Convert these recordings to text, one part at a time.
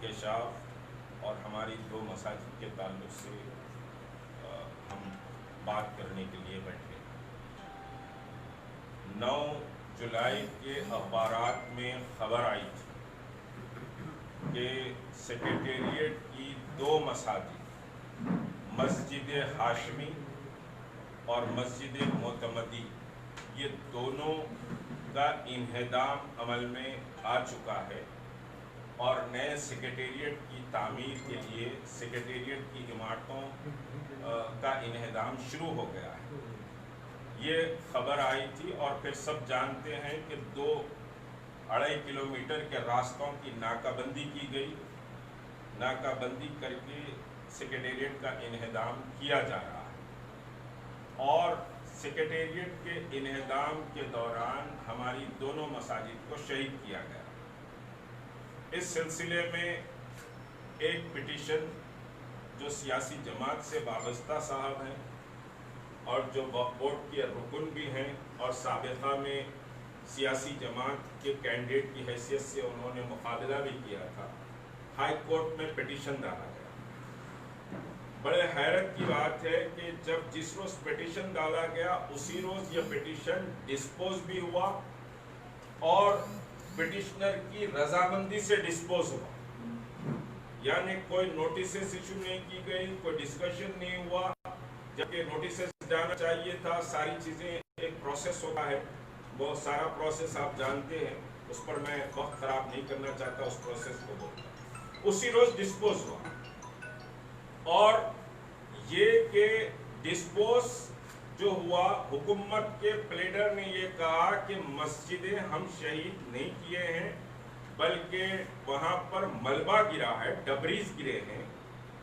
انکشاف اور ہماری 2 مساجد کے تعلق سے ہم بات کرنے کے لیے بیٹھے۔ 9 جولائی کے اخبارات میں خبر آئی تھی کہ سیکریٹریٹ کی 2 مساجد، مسجد ہاشمی اور مسجد معتمدی، یہ دونوں کا انہدام عمل میں آ چکا ہے اور نئے سیکریٹریٹ کی تعمیر کے لیے سیکریٹریٹ کی عمارتوں کا انہدام شروع ہو گیا ہے۔ یہ خبر آئی تھی اور پھر سب جانتے ہیں کہ 2-2.5 کلومیٹر کے راستوں کی ناکہ بندی کی گئی، ناکہ بندی کر کے سیکریٹریٹ کا انہدام کیا جا رہا ہے، اور سیکریٹریٹ کے انہدام کے دوران ہماری دونوں مساجد کو شہید کیا گیا۔ اس سلسلے میں ایک پٹیشن جو سیاسی جماعت سے وابستہ صاحب ہیں اور جو وقف بورڈ کے رکن بھی ہیں اور سابقہ میں سیاسی جماعت کے کینڈیڈیٹ کی حیثیت سے انہوں نے مقابلہ بھی کیا تھا، ہائی کورٹ میں پٹیشن ڈالا گیا۔ بڑے حیرت کی بات ہے کہ جس روز پٹیشن ڈالا گیا اسی روز یہ پٹیشن ڈسپوز بھی ہوا اور پٹیشنر کی رضامندی سے ڈسپوز ہوا، یعنی کوئی نوٹسز ایشو نہیں کی گئی، کوئی ڈسکشن نہیں ہوا، جبکہ نوٹسز جانا چاہیے تھا۔ ساری چیزیں ایک پروسیس ہوتا ہے، وہ سارا پروسیس آپ جانتے ہیں، اس پر میں وقت خراب نہیں کرنا چاہتا، اس پروسیس کو بولتا۔ اسی روز ڈسپوز ہوا، اور یہ کہ ڈسپوز جو ہوا، حکومت کے پلیڈر نے یہ کہا کہ مسجدیں ہم شہید نہیں کیے ہیں بلکہ وہاں پر ملبہ گرا ہے، ڈبریز گرے ہیں،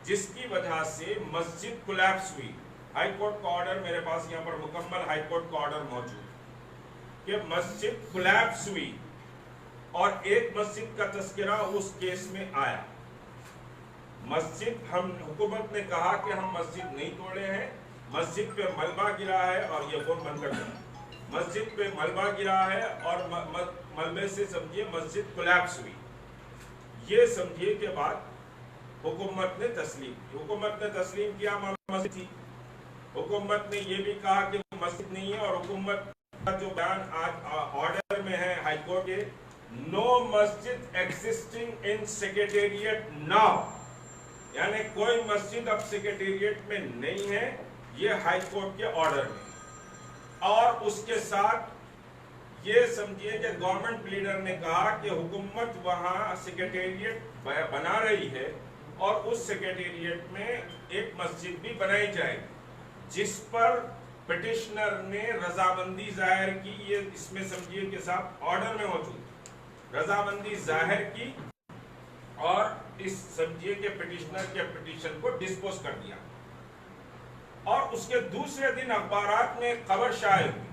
جس کی وجہ سے مسجد کولیپس ہوئی۔ ہائی کورٹ کا آرڈر میرے پاس یہاں پر مکمل ہائی کورٹ کا آرڈر موجود کہ مسجد کولیپس ہوئی، اور ایک مسجد کا تذکرہ اس کیس میں آیا۔ مسجد حکومت نے کہا کہ ہم مسجد نہیں توڑے ہیں، مسجد پہ ملبہ گرا ہے، اور یہ فون بند کر دیا، مسجد پہ ملبہ گرا ہے اور ملبے سے سمجھیے مسجد کولیپس ہوئی۔ یہ سمجھیے کہ بات حکومت نے تسلیم کی، حکومت نے تسلیم کیا مسجد تھی۔ حکومت نے یہ بھی کہا کہ مسجد نہیں ہے، اور حکومت کا جو بیان آج آرڈر میں ہے ہائی کورٹ کے، نو مسجد ایگزسٹنگ ان سیکریٹریٹ ناؤ، یعنی کوئی مسجد اب سیکریٹریٹ میں نہیں ہے، یہ ہائی کورٹ کے آرڈر میں۔ اور اس کے ساتھ یہ سمجھیے کہ گورنمنٹ لیڈر نے کہا کہ حکومت وہاں سیکریٹریٹ بنا رہی ہے، اور اس سیکریٹریٹ میں ایک مسجد بھی بنائی جائے گی، جس پر پٹیشنر نے رضامندی ظاہر کی۔ یہ اس میں سمجھیے کہ صاحب آرڈر میں موجود رضامندی ظاہر کی، اور اس سمجھیے کہ پٹیشنر کے پٹیشن کو ڈسپوز کر دیا۔ اور اس کے دوسرے دن اخبارات میں خبر شائع ہوئی،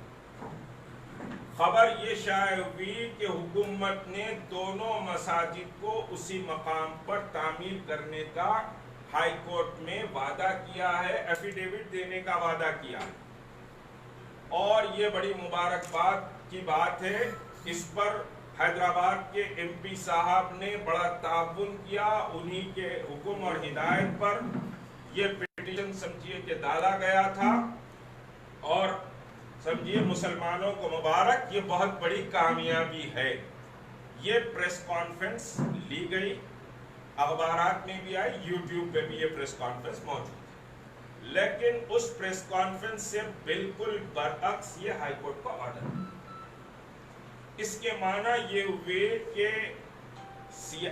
خبر یہ شائع ہوئی کہ حکومت نے دونوں مساجد کو اسی مقام پر تعمیر کرنے کا ہائی کورٹ میں وعدہ کیا ہے، ایفیڈیوٹ دینے کا وعدہ کیا ہے، اور یہ بڑی مبارکباد کی بات ہے۔ اس پر حیدرآباد کے ایم پی صاحب نے بڑا تعاون کیا، انہی کے حکم اور ہدایت پر یہ پٹیشن سمجھیے کہ ڈالا گیا تھا، اور سمجھیے مسلمانوں کو مبارک، یہ بہت بڑی کامیابی ہے۔ یہ پریس کانفرنس لی گئی، اخبارات میں بھی آئی، یوٹیوب پہ بھی یہ پریس کانفرنس موجود ہے، لیکن اس پریس کانفرنس سے بالکل برعکس یہ ہائی کورٹ کا آرڈر ہے۔ اس کے معنی یہ ہوئے کہ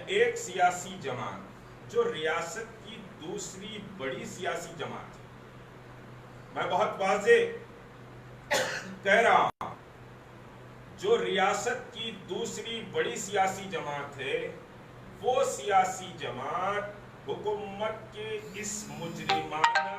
ایک سیاسی جماعت جو ریاست کی دوسری بڑی سیاسی جماعت ہے، میں بہت واضح کہہ رہا ہوں، جو ریاست کی دوسری بڑی سیاسی جماعت ہے، وہ سیاسی جماعت حکومت کے اس مجرمانہ